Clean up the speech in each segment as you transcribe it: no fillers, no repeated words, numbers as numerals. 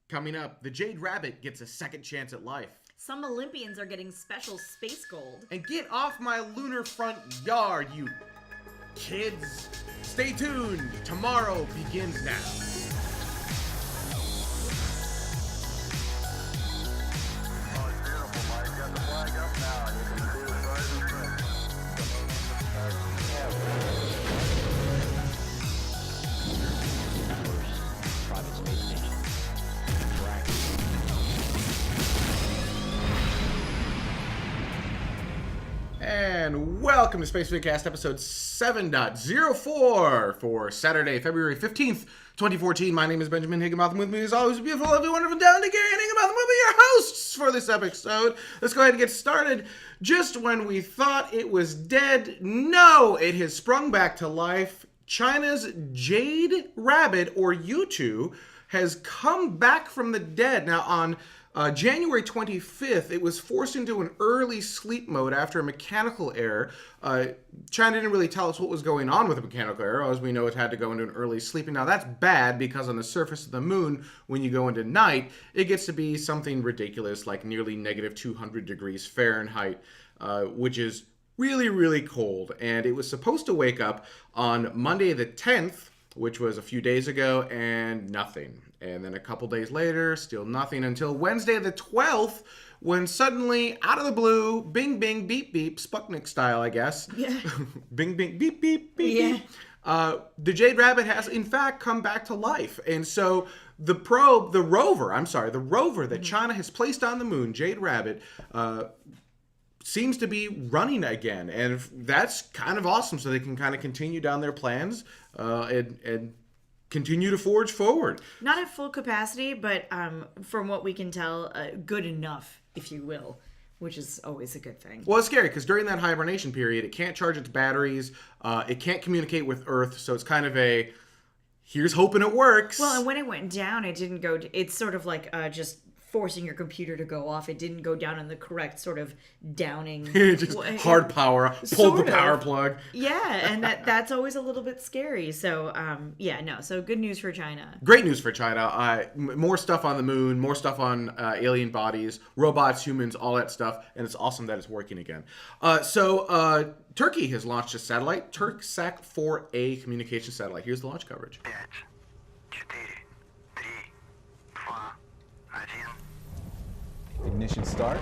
Coming up, the Jade Rabbit gets a second chance at life. Some Olympians are getting special space gold. And get off my lunar front yard, you kids. Stay tuned. Tomorrow begins now. And welcome to Space Vidcast episode 7.04 for Saturday, February 15th, 2014. My name is Benjamin Higginbotham. With me as always, beautiful, lovely, wonderful, talented Gary and Higginbotham will be your hosts for this episode. Let's go ahead and get started. Just when we thought it was dead, no, it has sprung back to life. China's Jade Rabbit, or U2, has come back from the dead. Now, on January 25th, it was forced into an early sleep mode after a mechanical error. China didn't really tell us what was going on with the mechanical error. As we know, it had to go into an early sleeping. Now, that's bad because on the surface of the moon, when you go into night, it gets to be something ridiculous like nearly negative 200 degrees Fahrenheit, which is really, really cold. And it was supposed to wake up on Monday the 10th, which was a few days ago, and nothing. And then a couple days later, still nothing until Wednesday the 12th, when suddenly, out of the blue, bing, bing, beep, beep, Sputnik style, I guess. Yeah. Bing, bing, beep, beep, beep, Yeah. beep. The Jade Rabbit has, in fact, come back to life. And so the rover that China has placed on the moon, Jade Rabbit, seems to be running again. And that's kind of awesome, so they can kind of continue down their plans and continue to forge forward. Not at full capacity, but from what we can tell, good enough, if you will, which is always a good thing. Well, it's scary because during that hibernation period, it can't charge its batteries, it can't communicate with Earth, so it's kind of a, here's hoping it works. Well, and when it went down, it didn't go, it's sort of like just forcing your computer to go off. It didn't go down in the correct sort of downing. Just hard power, pull the power plug. Yeah, and that's always a little bit scary. So, so good news for China. Great news for China. More stuff on the moon, more stuff on alien bodies, robots, humans, all that stuff, and it's awesome that it's working again. Turkey has launched a satellite, Turksat 4A communication satellite. Here's the launch coverage. Ignition start.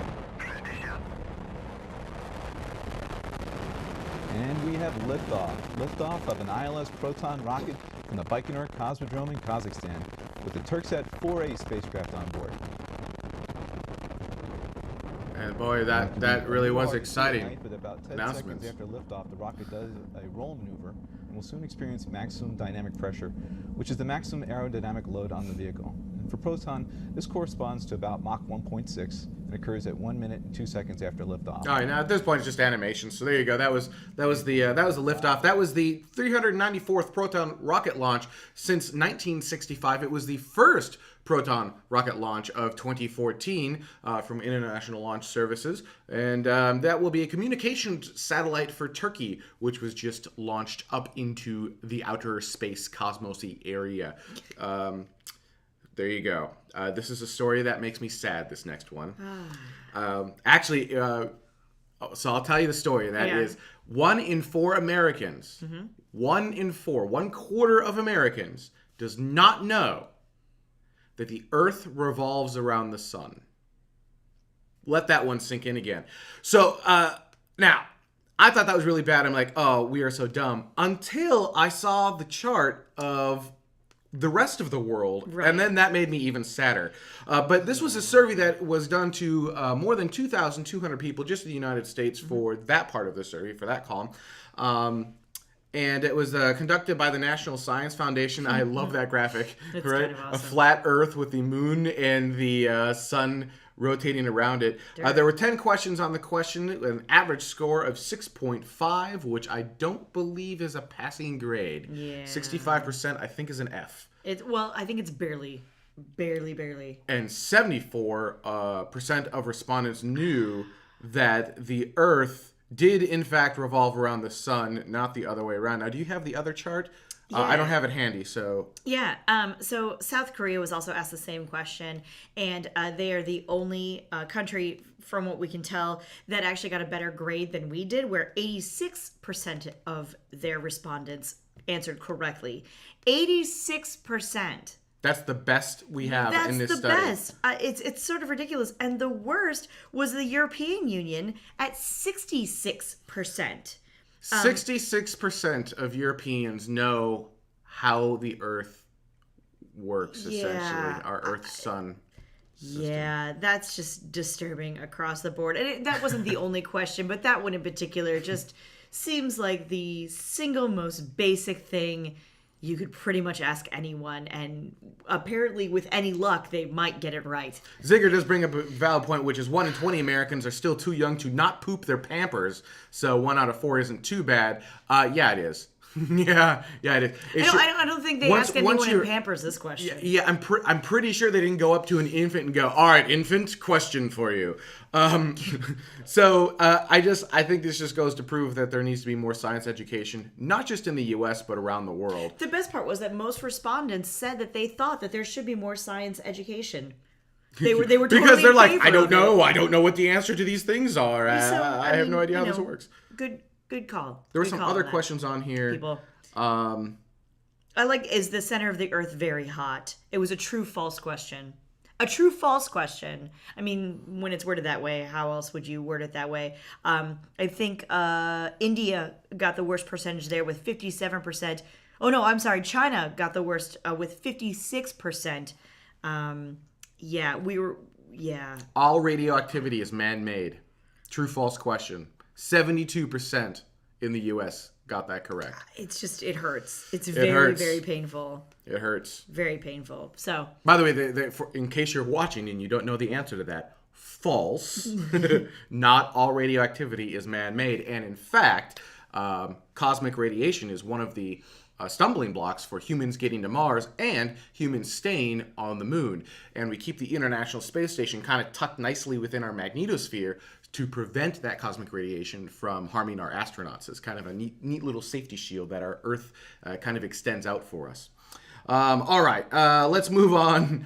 And we have liftoff. Liftoff of an ILS Proton rocket from the Baikonur Cosmodrome in Kazakhstan with the Turksat 4A spacecraft on board. And boy, that really was exciting. But about 10 announcements. seconds after liftoff, the rocket does a roll maneuver and will soon experience maximum dynamic pressure, which is the maximum aerodynamic load on the vehicle. And for Proton, this corresponds to about Mach 1.6 and occurs at 1 minute and 2 seconds after liftoff. All right, now at this point it's just animation. So there you go. That was the liftoff. That was the 394th Proton rocket launch since 1965. It was the first Proton rocket launch of 2014 from International Launch Services, and that will be a communications satellite for Turkey, which was just launched up into the outer space cosmosy area. There you go. This is a story that makes me sad, this next one. So I'll tell you the story. That is 1 in 4 Americans, 1 in 4, 1/4 of Americans does not know that the Earth revolves around the sun. Let that one sink in again. So now, I thought that was really bad. I'm like, oh, we are so dumb. Until I saw the chart of the rest of the world, right. And then that made me even sadder. But this was a survey that was done to more than 2,200 people just in the United States for that part of the survey, for that column. And it was conducted by the National Science Foundation. I love that graphic. That's right? kind of awesome. A flat Earth with the moon and the sun rotating around it. There were 10 questions on the question, an average score of 6.5, which I don't believe is a passing grade. Yeah. 65%, I think, is an F. I think it's barely. And 74% of respondents knew that the Earth did, in fact, revolve around the sun, not the other way around. Now, do you have the other chart? I don't have it handy, so... Yeah. So South Korea was also asked the same question, and they are the only country, from what we can tell, that actually got a better grade than we did, where 86% of their respondents answered correctly. 86%. That's the best we have in this study. That's the best. It's sort of ridiculous. And the worst was the European Union at 66%. 66% of Europeans know how the Earth works, essentially. Our Earth-Sun system. Yeah, that's just disturbing across the board. And that wasn't the only question, but that one in particular just seems like the single most basic thing you could pretty much ask anyone, and apparently with any luck, they might get it right. Zigger does bring up a valid point, which is 1 in 20 Americans are still too young to not poop their Pampers, so 1 out of 4 isn't too bad. Yeah, it is. yeah, it is. I don't think they ask anyone in Pampers this question. Yeah, I'm pretty sure they didn't go up to an infant and go, "All right, infant, question for you." I think this just goes to prove that there needs to be more science education, not just in the U.S. but around the world. The best part was that most respondents said that they thought that there should be more science education. They were totally because they're like, I don't know what the answer to these things are. I have no idea how this works. Good call. There were some other questions on here. People. I like, is the center of the Earth very hot? It was a true-false question. A true-false question. I mean, when it's worded that way, how else would you word it that way? I think India got the worst percentage there with 57%. Oh, no, I'm sorry. China got the worst with 56%. All radioactivity is man-made. True-false question. 72% in the U.S. got that correct. It hurts. It's very painful. It hurts. Very painful. So, by the way, in case you're watching and you don't know the answer to that, false. Not all radioactivity is man-made. And in fact, cosmic radiation is one of the stumbling blocks for humans getting to Mars and humans staying on the moon. And we keep the International Space Station kind of tucked nicely within our magnetosphere to prevent that cosmic radiation from harming our astronauts. It's kind of a neat little safety shield that our Earth kind of extends out for us. All right, let's move on.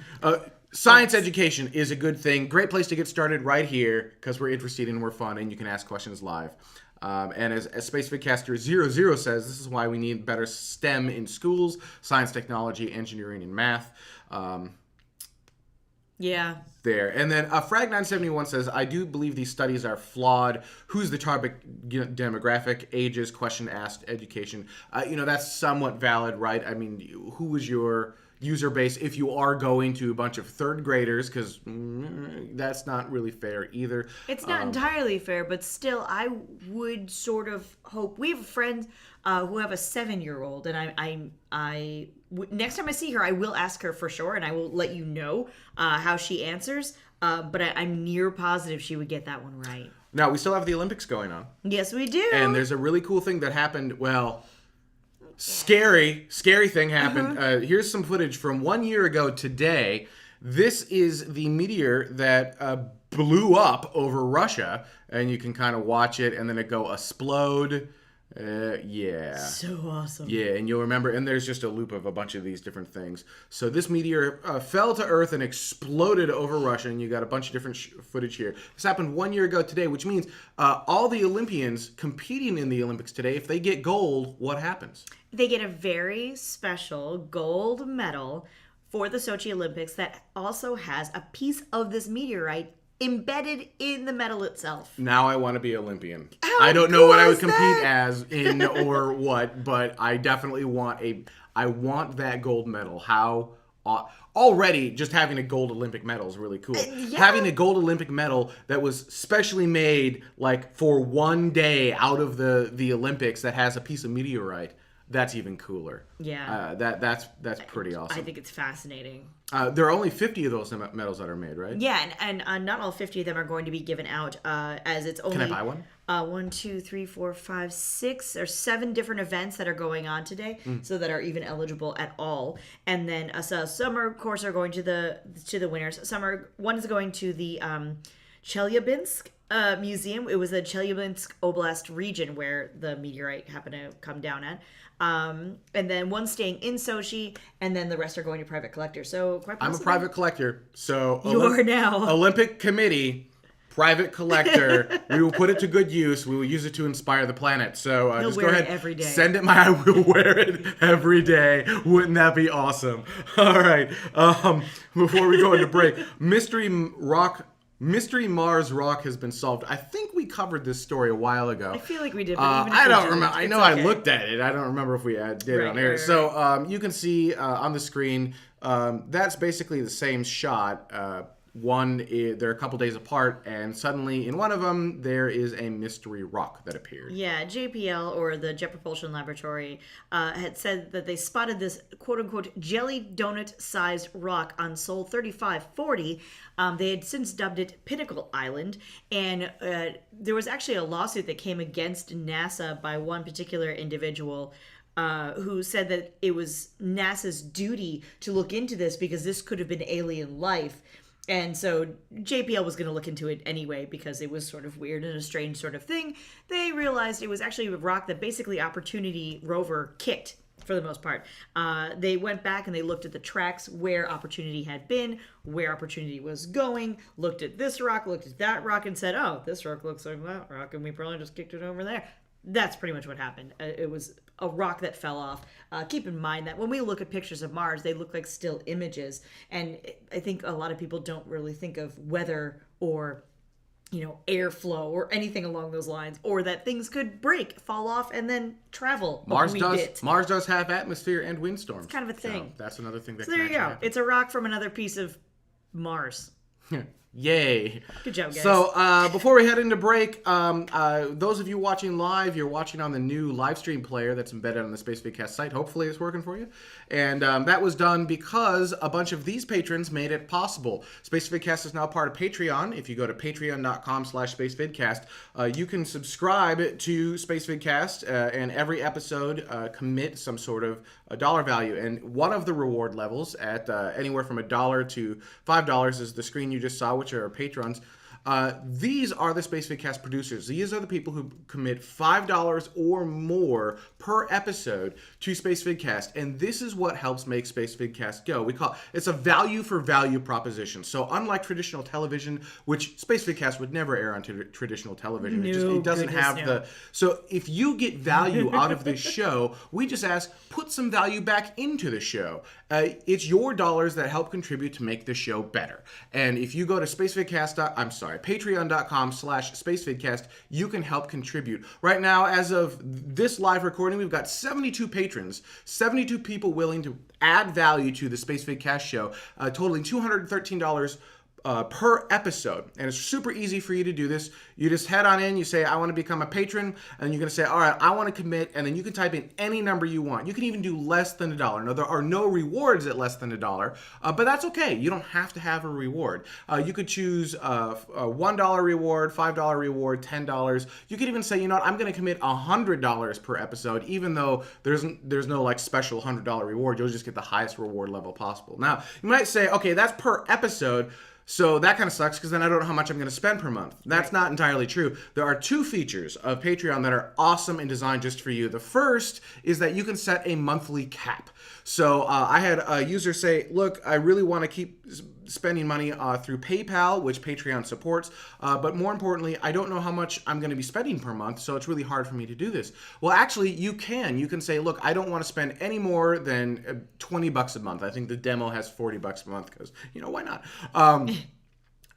Science education is a good thing. Great place to get started right here because we're interested and we're fun and you can ask questions live. And as SpaceFitcaster00 says, this is why we need better STEM in schools, science, technology, engineering, and math. Yeah. There. And then Frag971 says, I do believe these studies are flawed. Who's the target demographic, ages, question asked, education? That's somewhat valid, right? I mean, who is your user base if you are going to a bunch of third graders? Because that's not really fair either. It's not entirely fair, but still, I would sort of hope. We have friends who have a 7-year-old, and next time I see her, I will ask her for sure, and I will let you know how she answers. But I'm near positive she would get that one right. Now, we still have the Olympics going on. Yes, we do. And there's a really cool thing that happened. Well, scary thing happened. Here's some footage from 1 year ago today. This is the meteor that blew up over Russia, and you can kind of watch it, and then it go explode. Yeah. So awesome. Yeah, and you'll remember, and there's just a loop of a bunch of these different things. So this meteor fell to Earth and exploded over Russia, and you got a bunch of different footage here. This happened 1 year ago today, which means all the Olympians competing in the Olympics today, if they get gold, what happens? They get a very special gold medal for the Sochi Olympics that also has a piece of this meteorite embedded in the medal itself. Now I want to be Olympian. I don't know what I would compete as in or what, but I definitely want that gold medal. How already just having a gold Olympic medal is really cool. Yeah. Having a gold Olympic medal that was specially made like for one day out of the Olympics that has a piece of meteorite. That's even cooler. Yeah. That's pretty awesome. I think it's fascinating. There are only 50 of those medals that are made, right? Yeah, and not all 50 of them are going to be given out, as it's only... Can I buy one? 1, 2, 3, 4, 5, 6, or 7 different events that are going on today, so that are even eligible at all. And then so some are, of course, are going to the winners. One is going to the Chelyabinsk museum. It was the Chelyabinsk Oblast region where the meteorite happened to come down at. And then one staying in Sochi, and then the rest are going to private collectors. So quite possibly, I'm a private collector, so you are now. Olympic Committee, private collector. We will put it to good use. We will use it to inspire the planet. So just go ahead, every day. Send it I will wear it every day. Wouldn't that be awesome? All right. Before we go into break, Mystery Mars rock has been solved. I think we covered this story a while ago. I feel like we did, but even if I we don't didn't, remember. I know it's okay. I looked at it. I don't remember if we did it on air. Right. So you can see on the screen, that's basically the same shot. They're a couple days apart, and suddenly in one of them there is a mystery rock that appeared. Yeah, JPL, or the Jet Propulsion Laboratory, had said that they spotted this quote-unquote jelly donut-sized rock on Sol 3540. They had since dubbed it Pinnacle Island, and there was actually a lawsuit that came against NASA by one particular individual who said that it was NASA's duty to look into this because this could have been alien life. And so JPL was going to look into it anyway because it was sort of weird and a strange sort of thing. They realized it was actually a rock that basically Opportunity rover kicked for the most part. They went back and they looked at the tracks where Opportunity had been, where Opportunity was going, looked at this rock, looked at that rock, and said, oh, this rock looks like that rock, and we probably just kicked it over there. That's pretty much what happened. It was a rock that fell off. Keep in mind that when we look at pictures of Mars, they look like still images. And I think a lot of people don't really think of weather or, airflow or anything along those lines, or that things could break, fall off, and then travel. Mars does have atmosphere and windstorms. It's kind of a thing. So that's another thing that So there you go. happen. It's a rock from another piece of Mars. Yay. Good job, guys. So before we head into break, those of you watching live, you're watching on the new live stream player that's embedded on the Space Vidcast site. Hopefully it's working for you. And that was done because a bunch of these patrons made it possible. Space Vidcast is now part of Patreon. If you go to patreon.com/spacevidcast, you can subscribe to Space Vidcast and every episode commit some sort of a dollar value. And one of the reward levels at anywhere from $1 to $5 is the screen you just saw, which are our patrons. These are the Space Vidcast producers. These are the people who commit $5 or more per episode to Space Vidcast, and this is what helps make Space Vidcast go. It's a value for value proposition. So unlike traditional television, which Space Vidcast would never air on traditional television, it doesn't have the. So if you get value out of this show, we just ask, put some value back into the show. It's your dollars that help contribute to make the show better. And if you go to patreon.com/spacevidcast, you can help contribute. Right now, as of this live recording, we've got 72 patrons, 72 people willing to add value to the Space Vidcast show, totaling $213 per episode. And it's super easy for you to do this. You just head on in, you say, I want to become a patron, and you're going to say, all right, I want to commit, and then you can type in any number you want. You can even do less than $1. Now, there are no rewards at less than $1, but that's okay. You don't have to have a reward. You could choose a $1 reward, $5 reward, $10. You could even say, you know what, I'm going to commit $100 per episode, even though there's no like special $100 reward. You'll just get the highest reward level possible. Now, you might say, okay, that's per episode. So that kind of sucks because then I don't know how much I'm going to spend per month. That's not entirely true. There are two features of Patreon that are awesome and designed just for you. The first is that you can set a monthly cap. So I had a user say, look, I really want to keep spending money through PayPal, which Patreon supports, but more importantly, I don't know how much I'm going to be spending per month, so it's really hard for me to do this. Well, actually, you can say, look, I don't want to spend any more than $20 a month. I think the demo has $40 a month because, why not?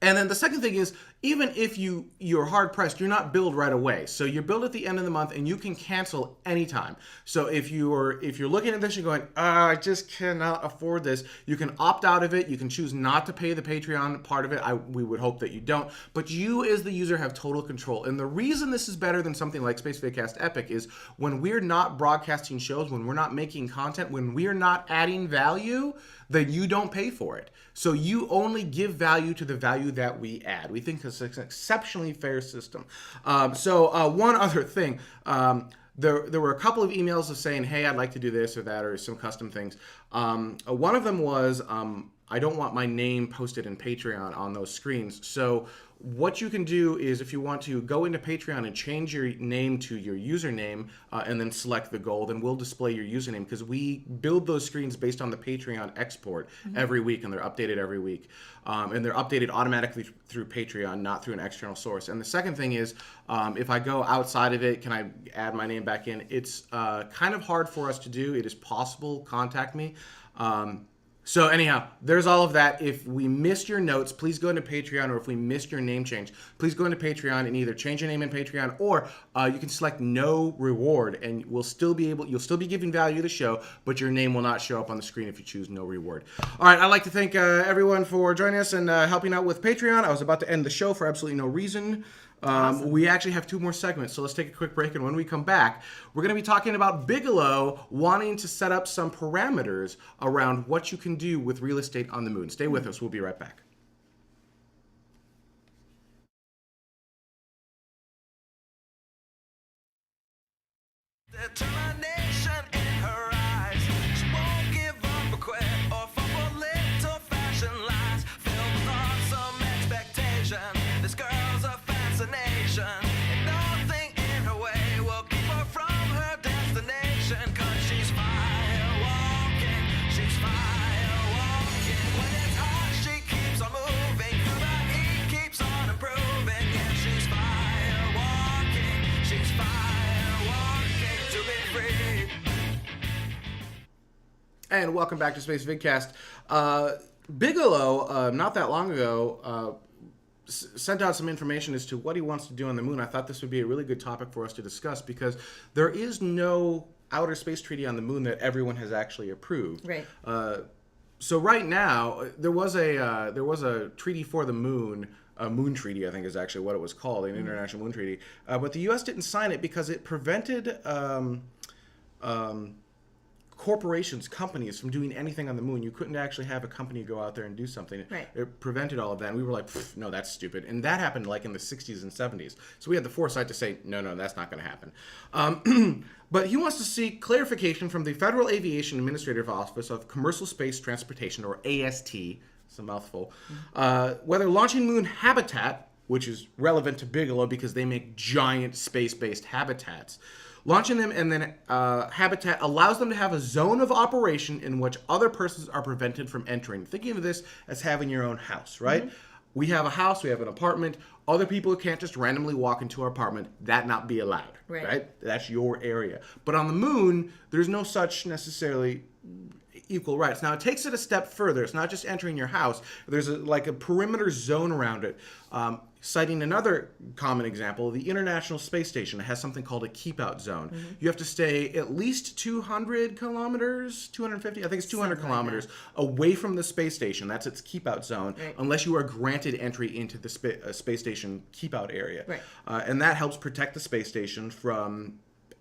And then the second thing is, even if you're hard pressed, you're not billed right away. So you're billed at the end of the month, and you can cancel anytime. So if you're looking at this and going, I just cannot afford this, you can opt out of it. You can choose not to pay the Patreon part of it. We would hope that you don't. But you, as the user, have total control. And the reason this is better than something like Space Vidcast Epic is when we're not broadcasting shows, when we're not making content, when we're not adding value, then you don't pay for it. So you only give value to the value that we add. We think it's an exceptionally fair system. So one other thing, there were a couple of emails of saying, hey, I'd like to do this or that or some custom things. One of them was, I don't want my name posted in Patreon on those screens. So what you can do is, if you want to go into Patreon and change your name to your username and then select the gold, and we'll display your username, because we build those screens based on the Patreon export every week, and they're updated every week. And they're updated automatically through Patreon, not through an external source. And the second thing is, if I go outside of it, can I add my name back in? It's kind of hard for us to do. It is possible. Contact me. So anyhow, there's all of that. If we missed your notes, please go into Patreon, or if we missed your name change, please go into Patreon and either change your name in Patreon, or you can select no reward, and you'll still be giving value to the show, but your name will not show up on the screen if you choose no reward. All right, I'd like to thank everyone for joining us and helping out with Patreon. I was about to end the show for absolutely no reason. Awesome. We actually have 2 more segments, so let's take a quick break, and when we come back, we're going to be talking about Bigelow wanting to set up some parameters around what you can do with real estate on the moon. Stay with us. We'll be right back. Determination in her eyes. She won't give up or quit or fall for little fashion lies. Filled with awesome expectation. This girl's a fascination. And nothing in her way will keep her from her destination. 'Cause she's fire walking. She's fire walking. When it's hot, she keeps on moving. Through the heat, keeps on improving. Yeah, she's fire walking. She's fire walking to be free. And welcome back to Space Vidcast. Bigelow, not that long ago, sent out some information as to what he wants to do on the moon. I thought this would be a really good topic for us to discuss, because there is no outer space treaty on the moon that everyone has actually approved. Right. So right now, there was a treaty for the moon. A moon treaty, I think, is actually what it was called, an international moon treaty. But the U.S. didn't sign it because it prevented corporations, companies, from doing anything on the moon. You couldn't actually have a company go out there and do something. Right. It prevented all of that. And we were like, no, that's stupid. And that happened like in the 60s and 70s. So we had the foresight to say, no, that's not going to happen. But he wants to seek clarification from the Federal Aviation Administrative Office of Commercial Space Transportation, or AST, it's a mouthful, whether launching moon habitat, which is relevant to Bigelow because they make giant space-based habitats, launching them and then habitat allows them to have a zone of operation in which other persons are prevented from entering. Thinking of this as having your own house, right? Mm-hmm. We have a house, we have an apartment. Other people can't just randomly walk into our apartment. That not be allowed, right? That's your area. But on the moon, there's no such necessarily equal rights. Now, it takes it a step further. It's not just entering your house. There's a perimeter zone around it. Citing another common example, the International Space Station has something called a keep-out zone. Mm-hmm. You have to stay at least 200 kilometers, 250, I think it's 200 kilometers away from the space station. That's its keep-out zone, unless you are granted entry into the space station keep-out area. Right. And that helps protect the space station from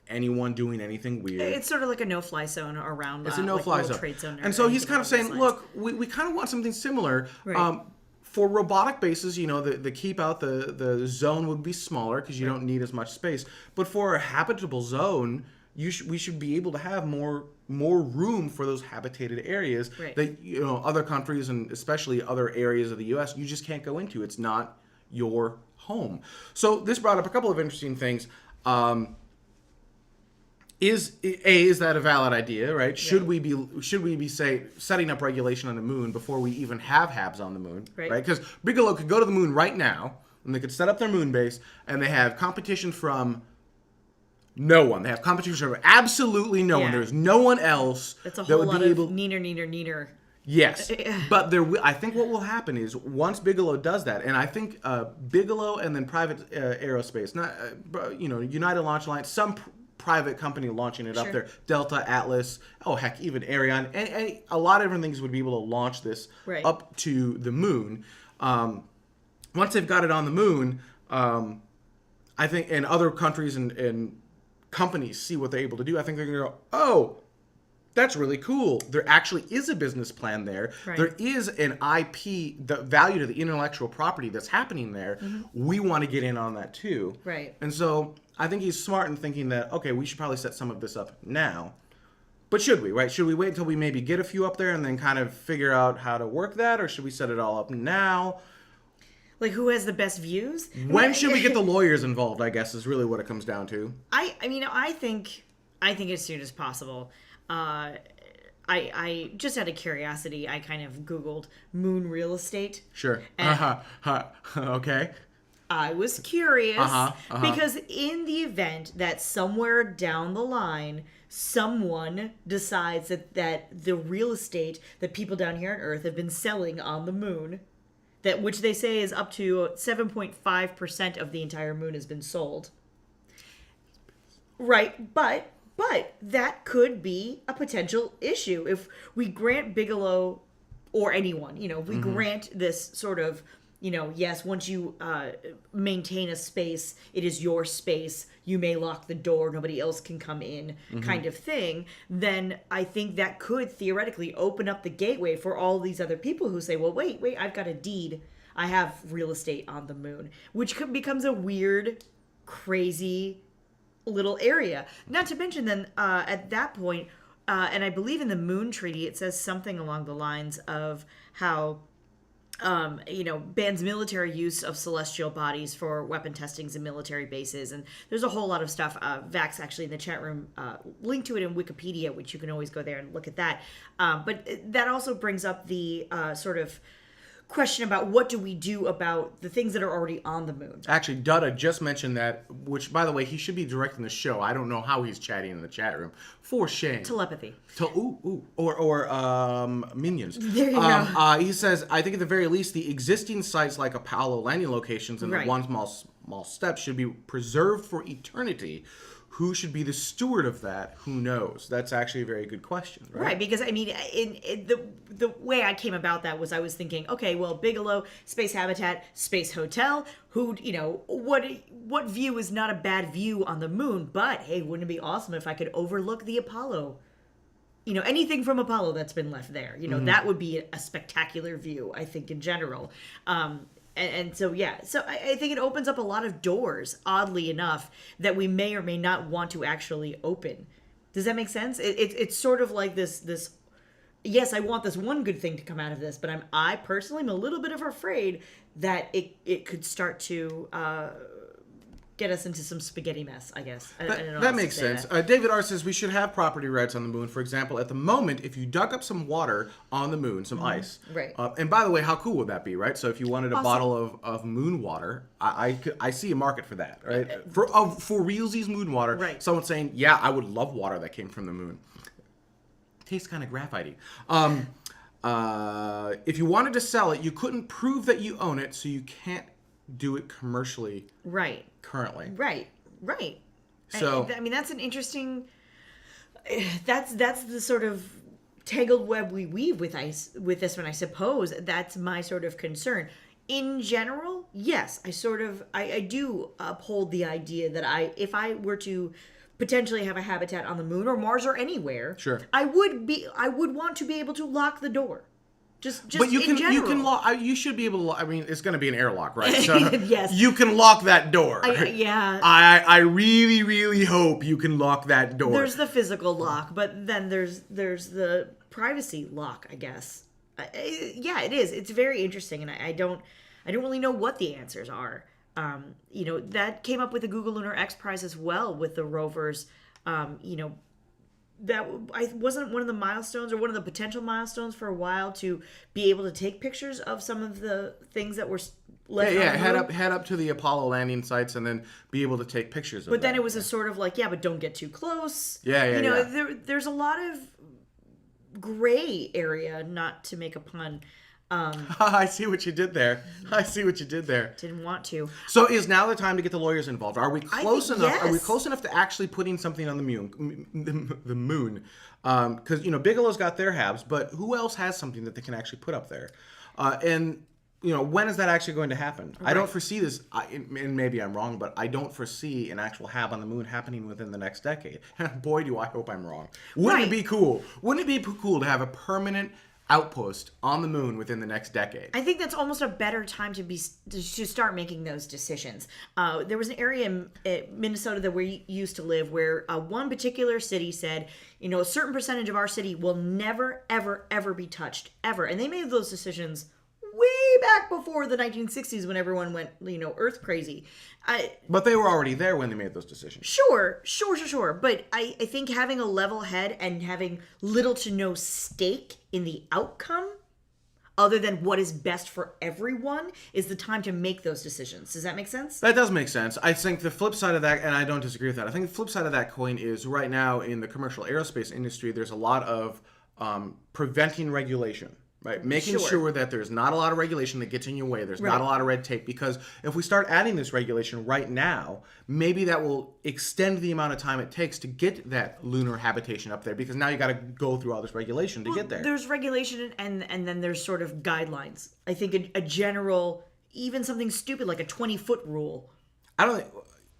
anyone doing anything weird. It's sort of like a no-fly zone around. It's a no-fly like zone. Trade zone. And so he's kind of saying, look, we kind of want something similar. Right. For robotic bases, the keep out, the zone would be smaller because you don't need as much space. But for a habitable zone, we should be able to have more room for those habitated areas that other countries and especially other areas of the U.S. you just can't go into. It's not your home. So this brought up a couple of interesting things. Is that a valid idea, right? Should we be setting up regulation on the moon before we even have HABs on the moon, right? Because Bigelow could go to the moon right now, and they could set up their moon base, and they have competition from no one. They have competition from absolutely no one. There's no one else. It's a whole lot of neener. Yes, but I think what will happen is once Bigelow does that, and I think Bigelow and then private aerospace, not United Launch Alliance, some private company launching it up there, Delta, Atlas, even Ariane, and a lot of different things would be able to launch this up to the moon. Once they've got it on the moon, I think, and other countries and companies see what they're able to do, I think they're going to go, that's really cool. There actually is a business plan there. Right. There is an IP, the value to the intellectual property that's happening there. Mm-hmm. We want to get in on that too. Right. And so I think he's smart in thinking that, okay, we should probably set some of this up now. But should we, right? Should we wait until we maybe get a few up there and then kind of figure out how to work that? Or should we set it all up now? Like, who has the best views? When should we get the lawyers involved, I guess, is really what it comes down to. I think as soon as possible. I just out of curiosity, I kind of Googled moon real estate. Sure. Okay. I was curious because in the event that somewhere down the line, someone decides that the real estate that people down here on Earth have been selling on the moon, that which they say is up to 7.5% of the entire moon has been sold. Right, but that could be a potential issue if we grant Bigelow or anyone, if we grant this sort of, yes, once you maintain a space, it is your space, you may lock the door, nobody else can come in, kind of thing, then I think that could theoretically open up the gateway for all these other people who say, well, wait, I've got a deed. I have real estate on the moon, which becomes a weird, crazy little area. Not to mention then at that point, and I believe in the Moon Treaty, it says something along the lines of how bans military use of celestial bodies for weapon testings and military bases. And there's a whole lot of stuff. Vax actually in the chat room linked to it in Wikipedia, which you can always go there and look at that. But that also brings up the sort of question about what do we do about the things that are already on the moon. Actually, Dutta just mentioned that, which, by the way, he should be directing the show. I don't know how he's chatting in the chat room. For shame. Telepathy. Or minions. There you go. He says, I think at the very least, the existing sites like Apollo landing locations and the one small step should be preserved for eternity. Who should be the steward of that? Who knows? That's actually a very good question, right? Right, because I mean, in the way I came about that was I was thinking, okay, well, Bigelow, space habitat, space hotel. Who, what view is not a bad view on the moon? But hey, wouldn't it be awesome if I could overlook the Apollo? Anything from Apollo that's been left there. That would be a spectacular view, I think, in general. And so, yeah. So I think it opens up a lot of doors, oddly enough, that we may or may not want to actually open. Does that make sense? It's sort of like this, yes, I want this one good thing to come out of this, but I personally am a little bit afraid that it could start to get us into some spaghetti mess, I guess. I don't know that makes sense. David R. says we should have property rights on the moon. For example, at the moment, if you dug up some water on the moon, some ice. Right. And by the way, how cool would that be, right? So if you wanted a bottle of moon water, I see a market for that, right? For realsies moon water. Right. Someone saying, yeah, I would love water that came from the moon. Tastes kind of graphite-y. If you wanted to sell it, you couldn't prove that you own it, so you can't do it commercially. Right. Currently. Right. So I mean, that's an interesting. That's the sort of tangled web we weave with this one, I suppose. That's my sort of concern. In general, yes, I do uphold the idea that if I were to potentially have a habitat on the moon or Mars or anywhere, sure, I would want to be able to lock the door. Just but you in general. You can lock. You should be able to lock. I mean, it's going to be an airlock, right? So yes. You can lock that door. Yeah. I really, really hope you can lock that door. There's the physical lock, but then there's the privacy lock, I guess. Yeah, it is. It's very interesting, and I don't really know what the answers are. That came up with the Google Lunar X Prize as well with the rovers. That wasn't one of the milestones or one of the potential milestones for a while to be able to take pictures of some of the things that were left on the moon. head up to the Apollo landing sites and then be able to take pictures of But then that. it was a sort of like, but don't get too close. Yeah. There's a lot of gray area, not to make a pun. I see what you did there. Didn't want to. So is now the time to get the lawyers involved? Are we close enough? Yes. Are we close enough to actually putting something on the moon? Because Bigelow's got their halves, but who else has something that they can actually put up there? And when is that actually going to happen? Right. I don't foresee this, and maybe I'm wrong, but I don't foresee an actual hab on the moon happening within the next decade. Boy, do I hope I'm wrong. Wouldn't it be cool? Wouldn't it be cool to have a permanent outpost on the moon within the next decade? I think that's almost a better time to start making those decisions. There was an area in Minnesota that we used to live where one particular city said, a certain percentage of our city will never, ever, ever be touched, ever. And they made those decisions way back before the 1960s when everyone went, Earth crazy. But they were already there when they made those decisions. Sure. But I think having a level head and having little to no stake in the outcome, other than what is best for everyone, is the time to make those decisions. Does that make sense? That does make sense. I think the flip side of that, and I don't disagree with that, I think the flip side of that coin is right now in the commercial aerospace industry, there's a lot of preventing regulation. Right, making sure that there's not a lot of regulation that gets in your way. There's not a lot of red tape, because if we start adding this regulation right now, maybe that will extend the amount of time it takes to get that lunar habitation up there, because now you got to go through all this regulation to get there. There's regulation and then there's sort of guidelines. I think a general, even something stupid like a 20-foot rule. I don't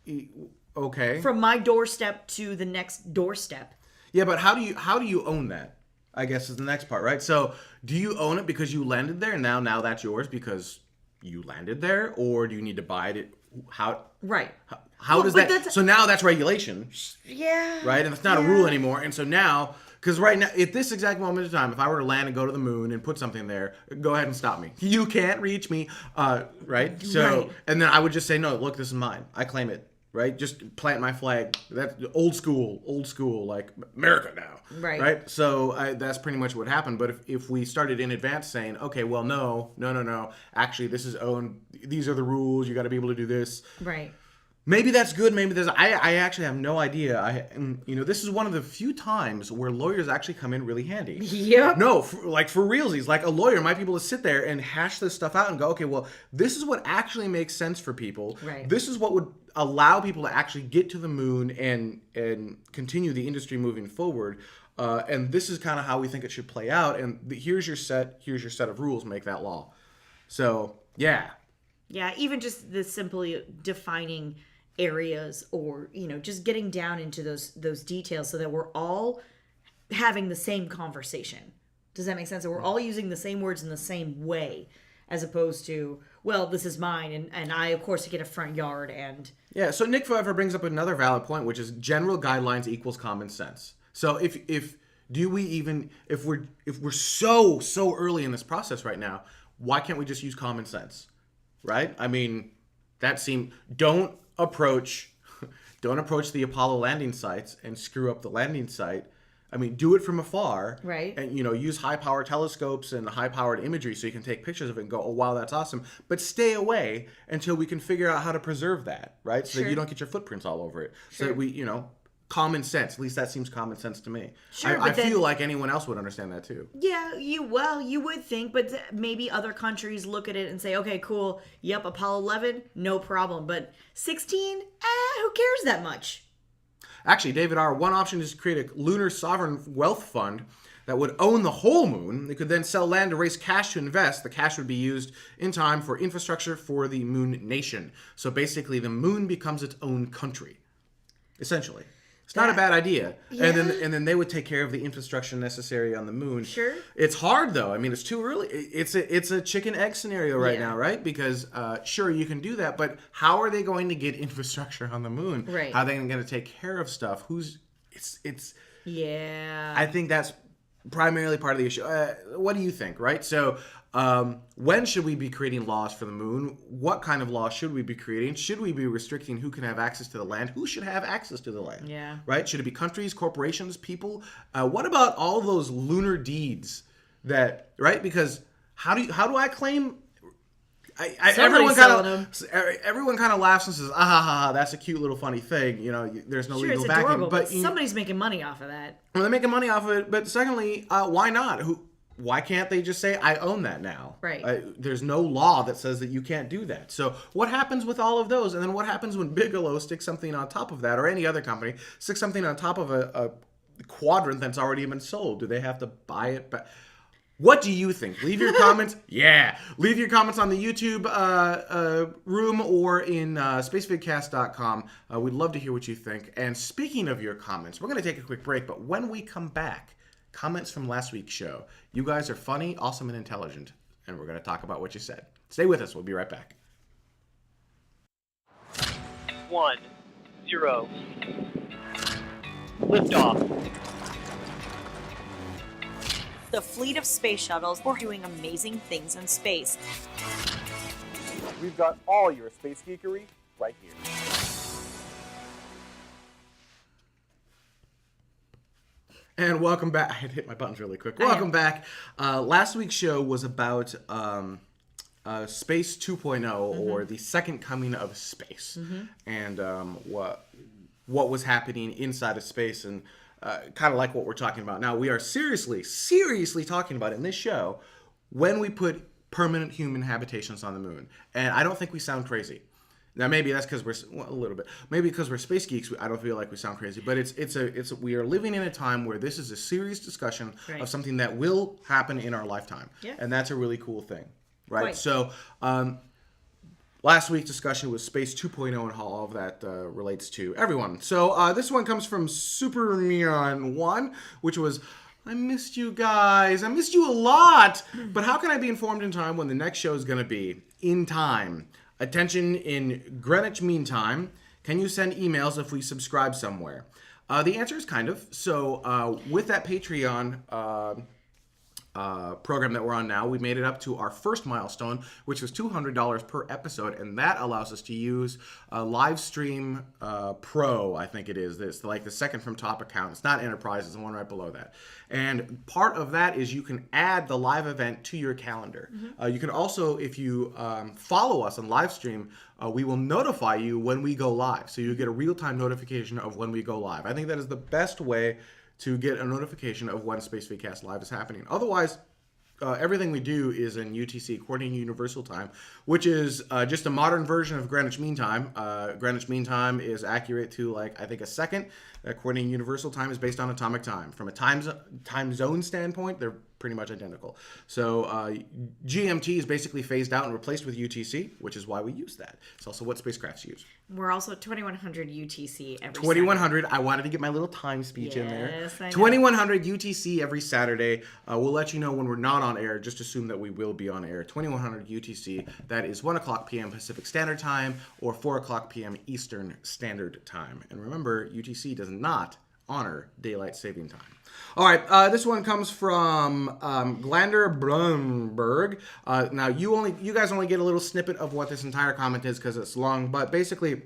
think. Okay. From my doorstep to the next doorstep. Yeah, but how do you own that? I guess is the next part, right? So, do you own it because you landed there, and now that's yours because you landed there, or do you need to buy it? How? Right. How does that? So now that's regulation. Yeah. Right, and it's not a rule anymore. And so now, because right now, at this exact moment in time, if I were to land and go to the moon and put something there, go ahead and stop me. You can't reach me. Right. So, and then I would just say, no, look, this is mine. I claim it. Right, just plant my flag. That's old school, like America now. Right. So that's pretty much what happened. But if we started in advance saying, okay, well, no, actually, this is owned. These are the rules. You got to be able to do this. Right. Maybe that's good. Maybe there's. I actually have no idea. This is one of the few times where lawyers actually come in really handy. Yep. No, for realsies. Like a lawyer might be able to sit there and hash this stuff out and go, okay, well, this is what actually makes sense for people. Right. This is what would allow people to actually get to the moon and continue the industry moving forward. And this is kind of how we think it should play out. And here's your set of rules. Make that law. So yeah. Yeah. Even just the simply defining areas, or just getting down into those details so that we're all having the same conversation. Does that make sense? So we're all using the same words in the same way, as opposed to, well, this is mine and I of course get a front yard. And yeah, so Nick Forever brings up another valid point, which is general guidelines equals common sense. So if we're so early in this process right now, why can't we just use common sense? Right? I mean, don't approach the Apollo landing sites and screw up the landing site. I mean, do it from afar, right? And use high-powered telescopes and high-powered imagery so you can take pictures of it and go, "Oh wow, that's awesome." But stay away until we can figure out how to preserve that, right? So that you don't get your footprints all over it. So that we, common sense. At least that seems common sense to me. Sure, I feel like anyone else would understand that too. Yeah, you would think, but maybe other countries look at it and say, okay, cool, yep, Apollo 11, no problem. But 16, who cares that much? Actually, David R., one option is to create a lunar sovereign wealth fund that would own the whole moon. They could then sell land to raise cash to invest. The cash would be used in time for infrastructure for the moon nation. So basically, the moon becomes its own country, essentially. It's not a bad idea. Yeah. And then they would take care of the infrastructure necessary on the moon. Sure. It's hard though. I mean, it's too early. It's a chicken egg scenario right now, right? Because sure, you can do that, but how are they going to get infrastructure on the moon? Right. How are they going to take care of stuff? Yeah. I think that's primarily part of the issue. What do you think, right? So when should we be creating laws for the moon? What kind of laws should we be creating? Should we be restricting who can have access to the land? Who should have access to the land? Yeah. Right? Should it be countries, corporations, people? What about all those lunar deeds that, right? Because how do I claim... everyone kind of laughs and says, "Ah ha ha, that's a cute little funny thing." There's no legal it's backing, adorable, but somebody's making money off of that. Well, they're making money off of it. But secondly, why not? Why can't they just say, "I own that now"? Right. There's no law that says that you can't do that. So what happens with all of those? And then what happens when Bigelow sticks something on top of that, or any other company sticks something on top of a quadrant that's already been sold? Do they have to buy it back? What do you think? Leave your comments. Leave your comments on the YouTube room or in spacefigcast.com. We'd love to hear what you think. And speaking of your comments, we're going to take a quick break. But when we come back, comments from last week's show. You guys are funny, awesome, and intelligent. And we're going to talk about what you said. Stay with us. We'll be right back. 1, 0. Liftoff. the fleet of space shuttles for doing amazing things in space. We've got all your space geekery right here. And welcome back. I had to hit my buttons really quick. Welcome back. Last week's show was about Space 2.0, or the second coming of space, and what was happening inside of space, and kind of like what we're talking about now. We are seriously talking about in this show when we put permanent human habitations on the moon, and I don't think we sound crazy. Now maybe that's because we're a little bit. Maybe because we're space geeks, I don't feel like we sound crazy. But we are living in a time where this is a serious discussion of something that will happen in our lifetime, and that's a really cool thing, right? Quite. So last week's discussion was Space 2.0 and how all of that relates to everyone. So this one comes from Superneon1, which was, I missed you guys. I missed you a lot. But how can I be informed in time when the next show is going to be? In time. Attention in Greenwich Mean Time. Can you send emails if we subscribe somewhere? The answer is kind of. So with that Patreon program that we're on now, we made it up to our first milestone, which was $200 per episode, and that allows us to use Livestream Pro, I think it is. This like the second from top account. It's not Enterprise, it's the one right below that. And part of that is you can add the live event to your calendar. You can also, if you follow us on Livestream, we will notify you when we go live. So you get a real-time notification of when we go live. I think that is the best way to get a notification of when Space VCast Live is happening. Otherwise, everything we do is in UTC, Coordinating Universal Time, which is just a modern version of Greenwich Mean Time. Greenwich Mean Time is accurate to, I think, a second. Coordinating Universal Time is based on atomic time. From a time zone standpoint, they're pretty much identical. So GMT is basically phased out and replaced with UTC, which is why we use that. It's also what spacecrafts use. We're also 2100 UTC every 2100. I wanted to get my little time speech in there. Yes, I know. 2100 UTC every Saturday. We'll let you know when we're not on air. Just assume that we will be on air. 2100 UTC. That is 1 o'clock p.m. Pacific Standard Time or 4 o'clock p.m. Eastern Standard Time. And remember, UTC does not honor daylight saving time. All right, this one comes from Glander Blumberg. Now, you guys only get a little snippet of what this entire comment is because it's long, but basically,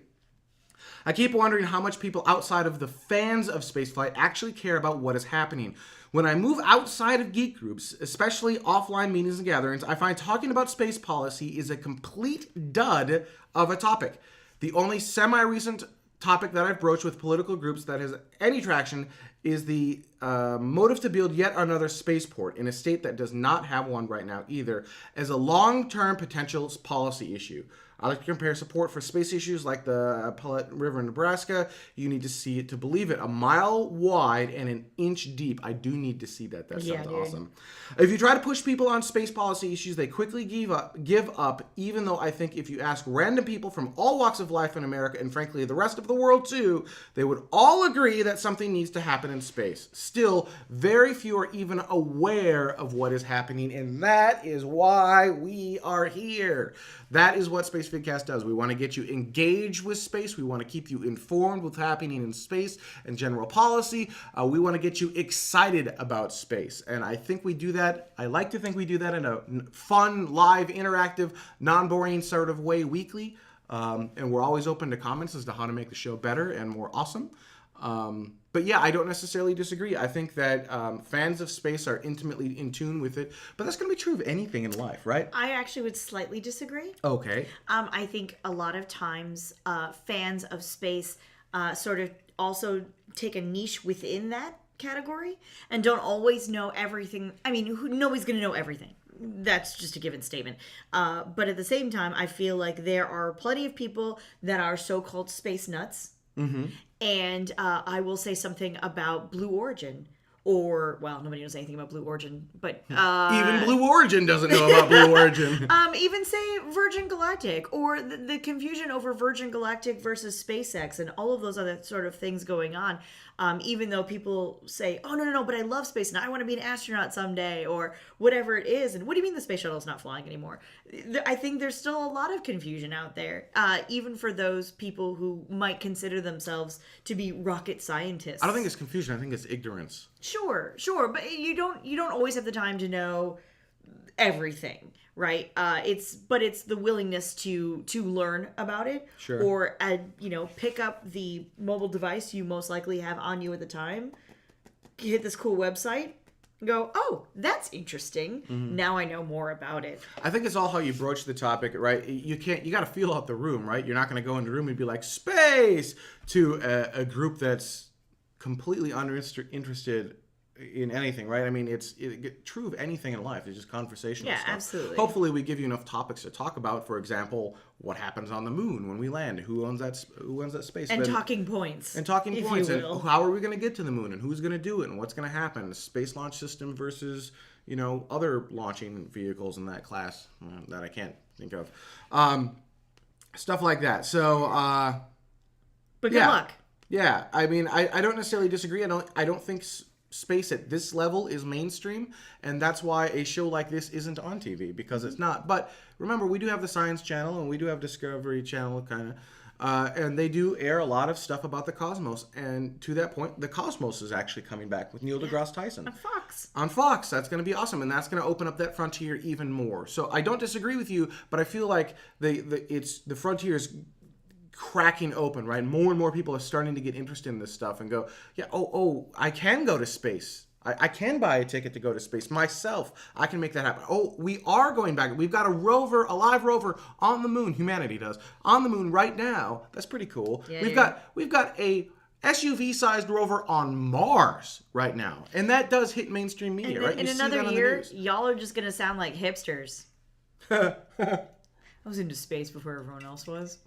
I keep wondering how much people outside of the fans of spaceflight actually care about what is happening. When I move outside of geek groups, especially offline meetings and gatherings, I find talking about space policy is a complete dud of a topic. The only semi-recent topic that I've broached with political groups that has any traction is the motive to build yet another spaceport in a state that does not have one right now either, as a long-term potential policy issue. I like to compare support for space issues like the Pellet River in Nebraska. You need to see it to believe it. A mile wide and an inch deep. I do need to see that. That sounds awesome. If you try to push people on space policy issues, they quickly give up, even though I think if you ask random people from all walks of life in America, and frankly the rest of the world too, they would all agree that something needs to happen in space. Still, very few are even aware of what is happening, and that is why we are here. That is what Space Vidcast does. We want to get you engaged with space. We want to keep you informed with what's happening in space and general policy. We want to get you excited about space. And I think we do that. I like to think we do that in a fun, live, interactive, non-boring sort of way weekly. And we're always open to comments as to how to make the show better and more awesome. But yeah, I don't necessarily disagree. I think that fans of space are intimately in tune with it. But that's going to be true of anything in life, right? I actually would slightly disagree. Okay. I think a lot of times fans of space sort of also take a niche within that category and don't always know everything. I mean, nobody's going to know everything. That's just a given statement. But at the same time, I feel like there are plenty of people that are so-called space nuts. Mm-hmm. And I will say something about Blue Origin. Or, well, nobody knows anything about Blue Origin, but... even Blue Origin doesn't know about Blue Origin. Even say Virgin Galactic, or the confusion over Virgin Galactic versus SpaceX, and all of those other sort of things going on. Even though people say, oh, no, but I love space, and I want to be an astronaut someday, or whatever it is. And what do you mean the space shuttle is not flying anymore? I think there's still a lot of confusion out there, even for those people who might consider themselves to be rocket scientists. I don't think it's confusion. I think it's ignorance. Sure. Sure, but you don't always have the time to know everything, right? It's the willingness to learn about it, Sure. or pick up the mobile device you most likely have on you at the time, hit this cool website, and go, oh, that's interesting. Now I know more about it. I think it's all how you broach the topic, right? You got to feel out the room, right? You're not going to go into the room and be like, space, to a group that's completely uninterested in anything, right? I mean, it's true of anything in life. It's just conversational stuff. Yeah, absolutely. Hopefully, we give you enough topics to talk about. For example, what happens on the moon when we land? Who owns that space? And talking points. And talking if points. you And will. how are we going to get to the moon? And who's going to do it? And what's going to happen? The space launch system versus other launching vehicles in that class that I can't think of. Stuff like that. So, But good yeah. luck. Yeah, I mean, I don't necessarily disagree. I don't think space at this level is mainstream, and that's why a show like this isn't on TV, because it's not. But remember, we do have the Science Channel, and we do have Discovery Channel, kind of, and they do air a lot of stuff about the cosmos. And to that point, the cosmos is actually coming back with Neil deGrasse Tyson. Fox. On Fox. That's going to be awesome, and that's going to open up that frontier even more. So I don't disagree with you, but I feel like the frontier is cracking open, right? More and more people are starting to get interested in this stuff and go, yeah, I can go to space. I can buy a ticket to go to space myself. I can make that happen. Oh, we are going back. We've got a live rover on the moon. Humanity does on the moon right now. That's pretty cool. Yeah, We've got a SUV-sized rover on Mars right now, and that does hit mainstream media, right? In You see another that on the year, news. y'all are just gonna sound like hipsters. I was into space before everyone else was.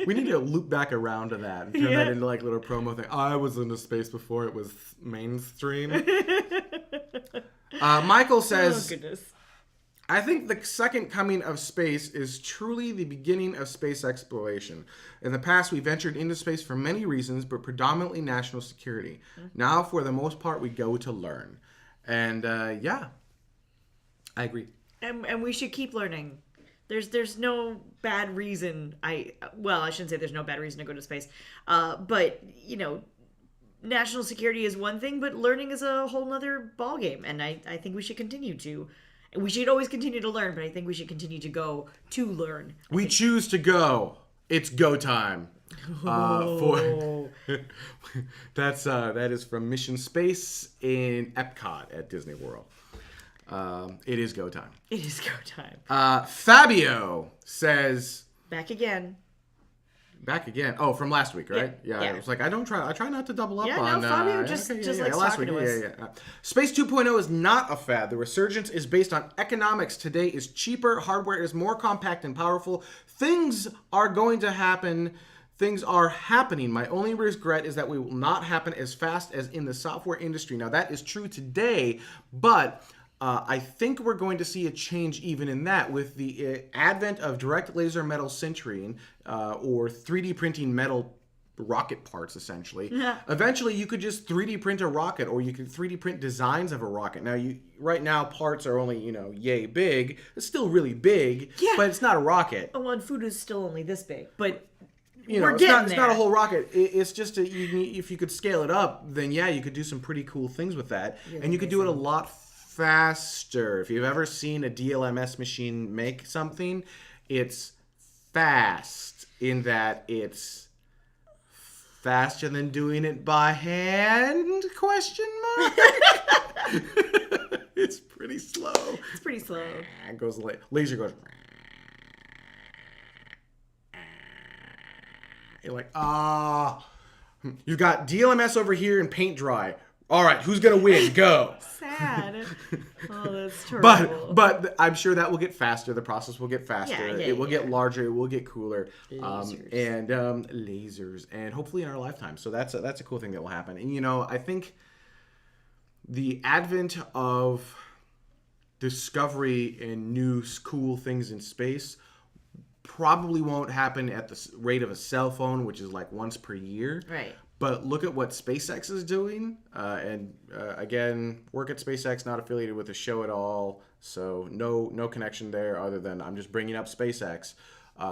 We need to loop back around to that and turn that into like little promo thing. I was into space before it was mainstream. Michael says, Oh goodness. I think the second coming of space is truly the beginning of space exploration. In the past, we ventured into space for many reasons, but predominantly national security. Now, for the most part, we go to learn. And yeah, I agree. And we should keep learning. There's no bad reason. I shouldn't say there's no bad reason to go to space. But national security is one thing, but learning is a whole nother ballgame. And I think we should continue to. We should always continue to learn, but I think we should continue to go to learn. We choose to go. It's go time. That is from Mission Space in Epcot at Disney World. It is go time. It is go time. Fabio says, Back again. back again. Oh, from last week, right? Yeah. It was like I try not to double up Yeah, no, on. Fabio just likes last talking week. to us. Yeah. Space 2.0 is not a fad. The resurgence is based on economics. Today is cheaper. Hardware is more compact and powerful. Things are going to happen. Things are happening. My only regret is that we will not happen as fast as in the software industry. Now, that is true today, but I think we're going to see a change even in that with the advent of direct laser metal sintering or 3D printing metal rocket parts, essentially. Yeah. Eventually, you could just 3D print a rocket, or you could 3D print designs of a rocket. Now, right now, parts are only, yay big. It's still really big, but it's not a rocket. Oh, and food is still only this big, but We're getting it's not there. a whole rocket. It's just if you could scale it up, then yeah, you could do some pretty cool things with that, and you could do it a lot faster. If you've ever seen a DLMS machine make something, it's fast in that it's faster than doing it by hand? Question mark. It's pretty slow. It's pretty slow. It goes laser goes. You're like, you got DLMS over here and paint dry. All right, who's gonna win? Go. Sad. Oh, that's terrible. But I'm sure that will get faster. The process will get faster. Yeah, It will get larger. It will get cooler. Lasers. And lasers, and hopefully in our lifetime. So that's a cool thing that will happen. And I think the advent of discovery and new cool things in space probably won't happen at the rate of a cell phone, which is like once per year. Right. But look at what SpaceX is doing. Again, work at SpaceX, not affiliated with the show at all. So no connection there other than I'm just bringing up SpaceX.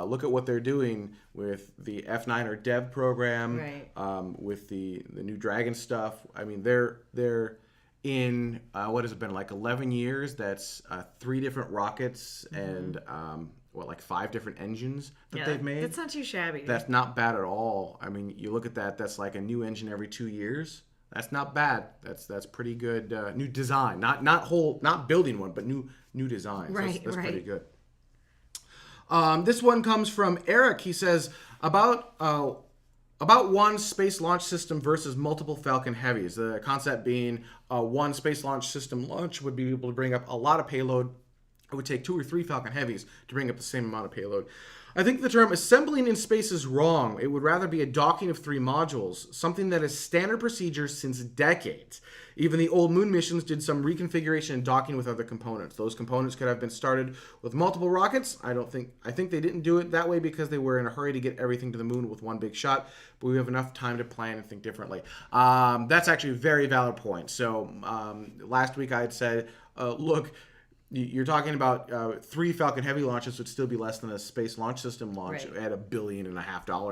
Look at what they're doing with the F9 or Dev program, Right. with the new Dragon stuff. I mean, they're in what has it been, like 11 years? That's 3 different rockets and like 5 different engines that they've made. That's not too shabby. That's not bad at all. I mean, you look at that. That's like a new engine every 2 years. That's not bad. That's pretty good. New design, not building one, but new design. Right, That's right. pretty good. This one comes from Eric. He says about one space launch system versus multiple Falcon Heavies. The concept being one space launch system launch would be able to bring up a lot of payload. It would take 2 or 3 Falcon Heavies to bring up the same amount of payload. I think the term assembling in space is wrong. It would rather be a docking of 3 modules, something that is standard procedure since decades. Even the old moon missions did some reconfiguration and docking with other components. Those components could have been started with multiple rockets. I think they didn't do it that way because they were in a hurry to get everything to the moon with one big shot, but we have enough time to plan and think differently. That's actually a very valid point. So last week I had said, look, you're talking about 3 Falcon Heavy launches would still be less than a Space Launch System launch at $1.5 billion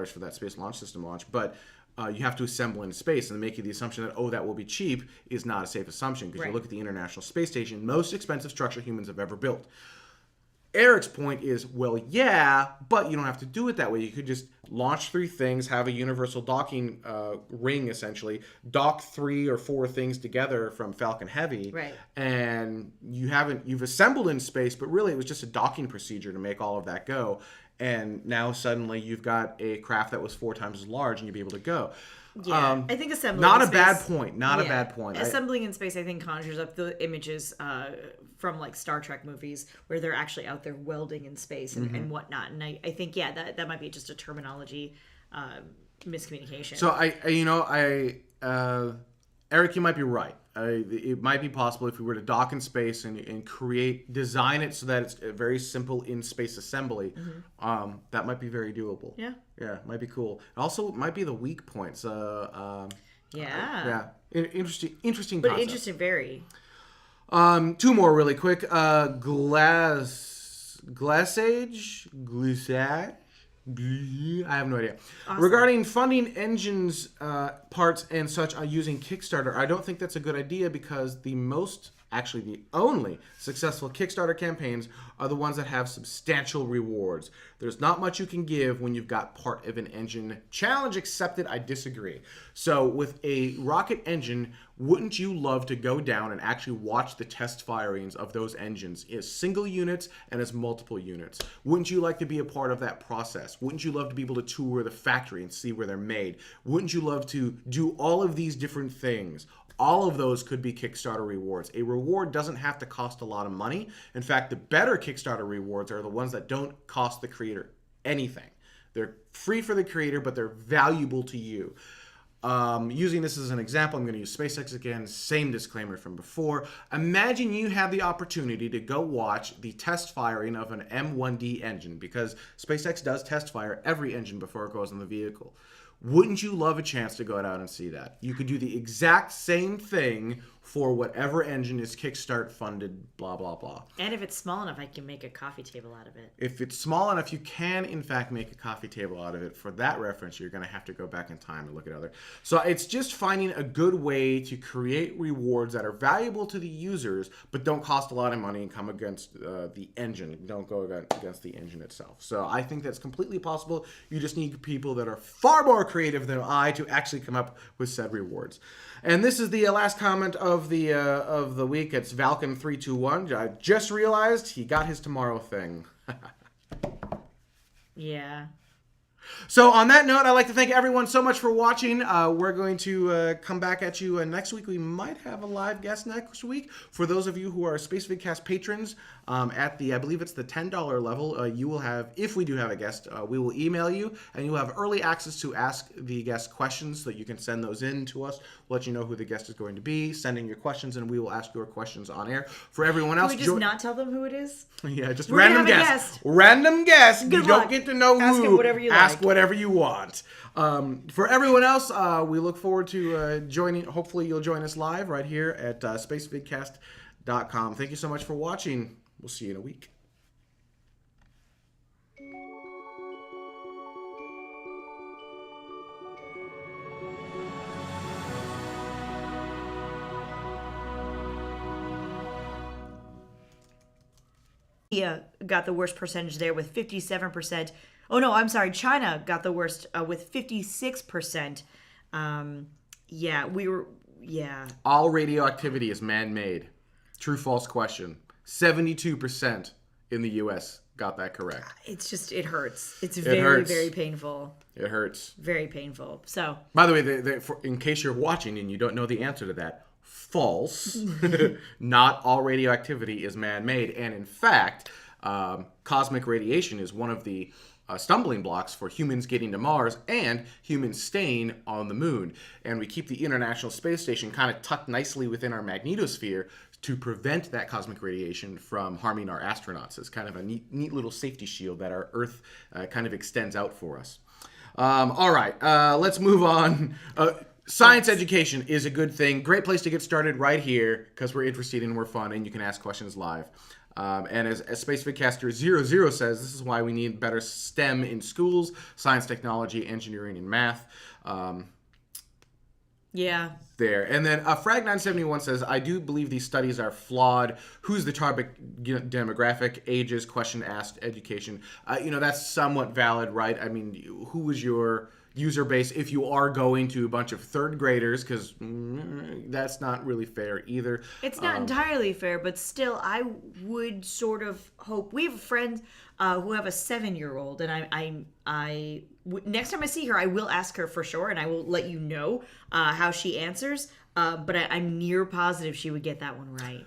for that Space Launch System launch. But you have to assemble in space, and making the assumption that, that will be cheap is not a safe assumption, because you look at the International Space Station, most expensive structure humans have ever built. Eric's point is, well, yeah, but you don't have to do it that way. You could just launch 3 things, have a universal docking ring, essentially, dock 3 or 4 things together from Falcon Heavy, and you've assembled in space, but really it was just a docking procedure to make all of that go. And now suddenly you've got a craft that was 4 times as large, and you'd be able to go. Yeah, I think assembling not in a space, bad point. Not a bad point. Assembling in space, I think, conjures up the images from like Star Trek movies where they're actually out there welding in space and whatnot. And I think, that might be just a terminology miscommunication. So Eric, you might be right. It might be possible if we were to dock in space and design it so that it's a very simple in-space assembly. That might be very doable. Yeah, it might be cool. Also, it might be the weak points. Interesting concept. But interesting, very. 2 more really quick. Glissage. I have no idea. Awesome. Regarding funding engines, parts, and such using Kickstarter, I don't think that's a good idea, because the only successful Kickstarter campaigns are the ones that have substantial rewards. There's not much you can give when you've got part of an engine. Challenge accepted, I disagree. So with a rocket engine, wouldn't you love to go down and actually watch the test firings of those engines as single units and as multiple units? Wouldn't you like to be a part of that process? Wouldn't you love to be able to tour the factory and see where they're made? Wouldn't you love to do all of these different things? All of those could be Kickstarter rewards. A reward doesn't have to cost a lot of money. In fact, the better Kickstarter rewards are the ones that don't cost the creator anything. They're free for the creator, but they're valuable to you. Using this as an example, I'm going to use SpaceX again. Same disclaimer from before. Imagine you have the opportunity to go watch the test firing of an M1D engine, because SpaceX does test fire every engine before it goes in the vehicle. Wouldn't you love a chance to go out and see that? You could do the exact same thing for whatever engine is Kickstart funded, blah, blah, blah. And if it's small enough, I can make a coffee table out of it. If it's small enough, you can, in fact, make a coffee table out of it. For that reference, you're going to have to go back in time and look at other. So it's just finding a good way to create rewards that are valuable to the users, but don't cost a lot of money and come against the engine. Don't go against the engine itself. So I think that's completely possible. You just need people that are far more creative than I to actually come up with said rewards. And this is the last comment of the week. It's Valcon321. I just realized he got his tomorrow thing. Yeah. So on that note, I'd like to thank everyone so much for watching. We're going to come back at you next week. We might have a live guest next week. For those of you who are Space Vidcast patrons, at the, I believe it's the $10 level, you will have, if we do have a guest, we will email you, and you'll have early access to ask the guest questions, so that you can send those in to us. We'll let you know who the guest is going to be. Send in your questions, and we will ask your questions on air. For everyone else, can we just not tell them who it is? Yeah, just We're random gonna have a guest. guest. Random guest. Good You luck. don't get to know Ask who. him whatever you Ask like. whatever you want. For everyone else, we look forward to joining. Hopefully, you'll join us live right here at spacevidcast.com. Thank you so much for watching. We'll see you in a week. India got the worst percentage there with 57%. Oh no, I'm sorry, China got the worst with 56%. All radioactivity is man-made. True, false question. 72% in the U.S. got that correct. It's just, it hurts. It's hurts. very painful. It hurts. Very painful. So, by the way, in case you're watching and you don't know the answer to that, false. Not all radioactivity is man-made. And in fact, cosmic radiation is one of the stumbling blocks for humans getting to Mars and humans staying on the moon. And we keep the International Space Station kind of tucked nicely within our magnetosphere to prevent that cosmic radiation from harming our astronauts. It's kind of a neat little safety shield that our Earth kind of extends out for us. All right, let's move on. Science education is a good thing. Great place to get started right here because we're interested and we're fun and you can ask questions live. And as SpaceFitcaster00 says, this is why we need better STEM in schools, science, technology, engineering, and math. Yeah. There. And then Frag971 says, I do believe these studies are flawed. Who's the target demographic, ages, question asked, education? That's somewhat valid, right? I mean, who is your user base if you are going to a bunch of third graders? Because that's not really fair either. It's not entirely fair, but still, I would sort of hope. We have a friend who have a 7-year-old, and next time I see her, I will ask her for sure, and I will let you know how she answers. But I'm near positive she would get that one right.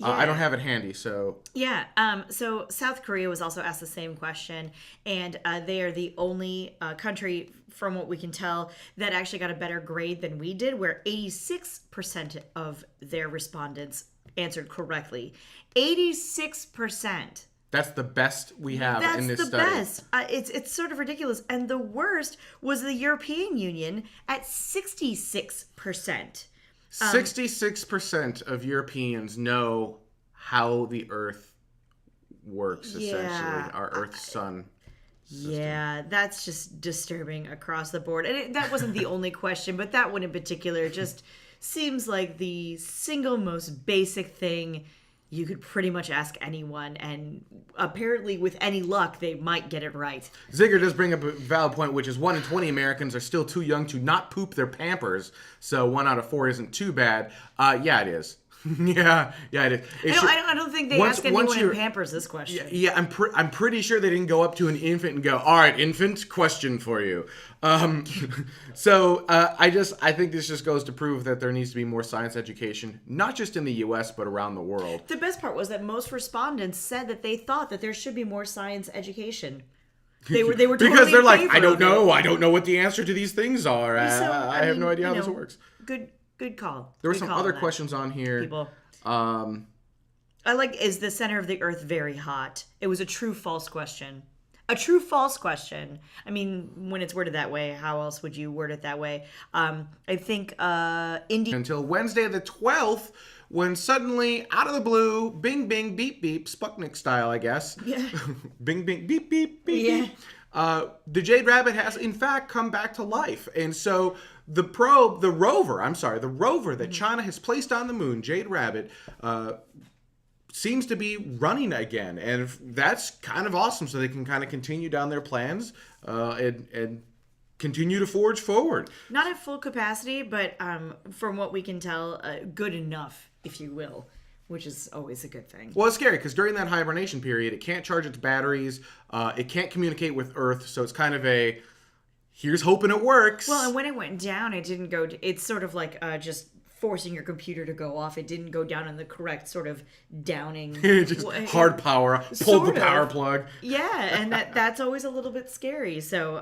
Yeah. I don't have it handy, so... Yeah, so South Korea was also asked the same question, and they are the only country, from what we can tell, that actually got a better grade than we did, where 86% of their respondents answered correctly. 86%. That's the best we have in this study. That's the best. It's sort of ridiculous. And the worst was the European Union at 66%. 66% of Europeans know how the Earth works, essentially. Our Earth's sun system. Yeah, that's just disturbing across the board. And that wasn't the only question, but that one in particular just seems like the single most basic thing you could pretty much ask anyone, and apparently with any luck, they might get it right. Zigger does bring up a valid point, which is 1 in 20 Americans are still too young to not poop their Pampers, so 1 out of 4 isn't too bad. Yeah, it is. yeah, it is. I don't think they ask anyone in Pampers this question. Yeah, I'm pretty sure they didn't go up to an infant and go, all right, infant, question for you. I think this just goes to prove that there needs to be more science education, not just in the U.S., but around the world. The best part was that most respondents said that they thought that there should be more science education. They were totally because they're like, I don't know what the answer to these things are. I have no idea how this works. Good call. There were some other questions on here. People. I like, is the center of the Earth very hot? It was a true false question. A true false question. I mean, when it's worded that way, how else would you word it that way? I think India... Until Wednesday the 12th, when suddenly, out of the blue, bing, bing, beep, beep, Sputnik style, I guess. Yeah. Bing, bing, beep, beep, beep, yeah. beep. The Jade Rabbit has, in fact, come back to life. And so the rover that China has placed on the moon, Jade Rabbit, seems to be running again. And that's kind of awesome. So they can kind of continue down their plans and continue to forge forward. Not at full capacity, but from what we can tell, good enough, if you will. Which is always a good thing. Well, it's scary because during that hibernation period, it can't charge its batteries. It can't communicate with Earth. So it's kind of a, here's hoping it works. Well, and when it went down, it didn't go, it's sort of like just forcing your computer to go off. It didn't go down in the correct sort of downing. Just hard power, pull the power plug. Yeah, and that's always a little bit scary. So,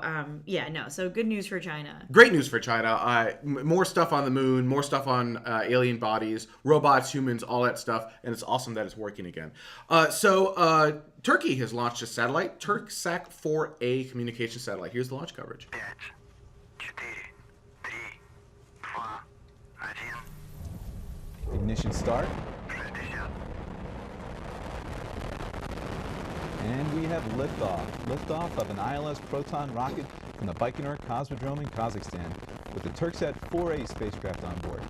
so good news for China. Great news for China. More stuff on the moon, more stuff on alien bodies, robots, humans, all that stuff. And it's awesome that it's working again. Turkey has launched a satellite, Turksat 4A communication satellite. Here's the launch coverage. Ignition start. And we have liftoff. Liftoff of an ILS Proton rocket from the Baikonur Cosmodrome in Kazakhstan with the Turksat 4A spacecraft on board.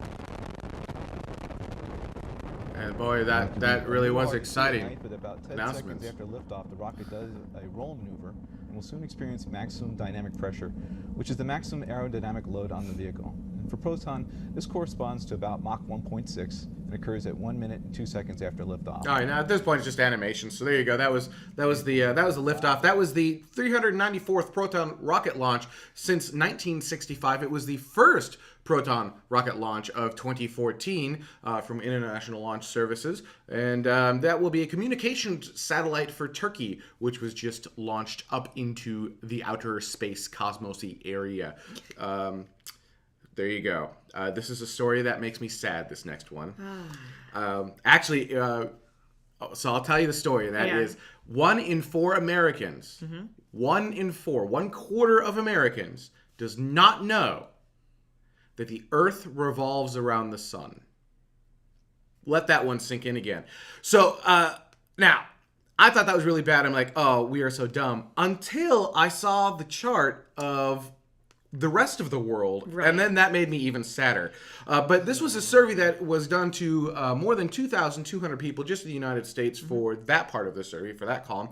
And boy, that really was exciting. But about 10 announcements. seconds after liftoff, the rocket does a roll maneuver and will soon experience maximum dynamic pressure, which is the maximum aerodynamic load on the vehicle. And for Proton, this corresponds to about Mach 1.6 and occurs at 1 minute and 2 seconds after liftoff. All right, now at this point it's just animation. So there you go. That was the liftoff. That was the 394th Proton rocket launch since 1965. It was the first Proton rocket launch of 2014 from International Launch Services, and that will be a communications satellite for Turkey, which was just launched up into the outer space cosmosy area. There you go. This is a story that makes me sad, this next one. Actually, so I'll tell you the story, and that is 1 in 4 Americans, 1 in 4, 1/4 of Americans does not know that the Earth revolves around the sun. Let that one sink in again. So, now, I thought that was really bad. I'm like, oh, we are so dumb. Until I saw the chart of the rest of the world, and then that made me even sadder. But this was a survey that was done to more than 2,200 people just in the United States for that part of the survey, for that column.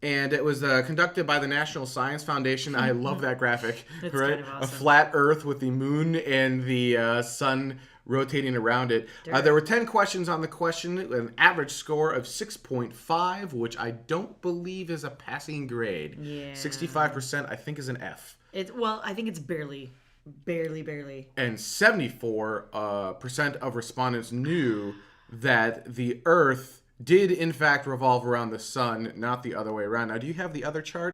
And it was conducted by the National Science Foundation. I love that graphic, right? Kind of awesome. A flat Earth with the moon and the sun rotating around it. There were 10 questions on the question, an average score of 6.5, which I don't believe is a passing grade. Yeah. 65%, I think, is an F. Well, I think it's barely. And 74% of respondents knew that the Earth did in fact revolve around the sun, not the other way around. Now, do you have the other chart?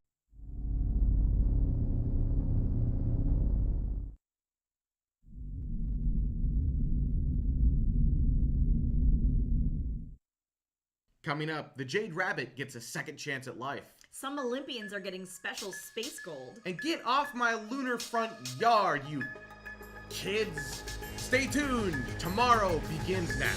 Coming up, the Jade Rabbit gets a second chance at life. Some Olympians are getting special space gold. And get off my lunar front yard, you kids. Stay tuned. Tomorrow begins now.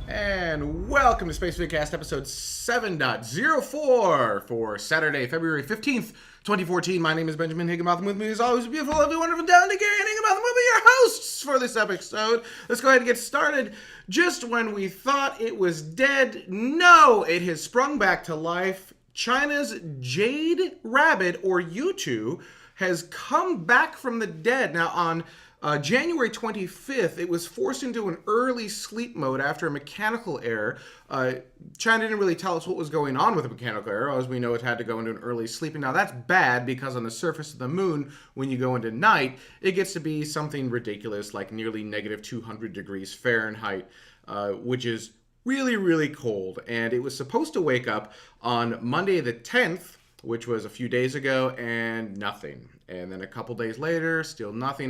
And welcome to Space Vidcast episode 7.04 for Saturday, February 15th, 2014. My name is Benjamin Higginbotham. With me as always, beautiful, lovely, wonderful, talented Gary and Higginbotham will be your hosts for this episode. Let's go ahead and get started. Just when we thought it was dead, no, it has sprung back to life. China's Jade Rabbit, or U2, has come back from the dead. Now, on January 25th, it was forced into an early sleep mode after a mechanical error. China didn't really tell us what was going on with the mechanical error. As we know, it had to go into an early sleeping. Now, that's bad because on the surface of the moon, when you go into night, it gets to be something ridiculous like nearly negative 200 degrees Fahrenheit, which is really, really cold. And it was supposed to wake up on Monday the 10th, which was a few days ago, and nothing. And then a couple days later, still nothing.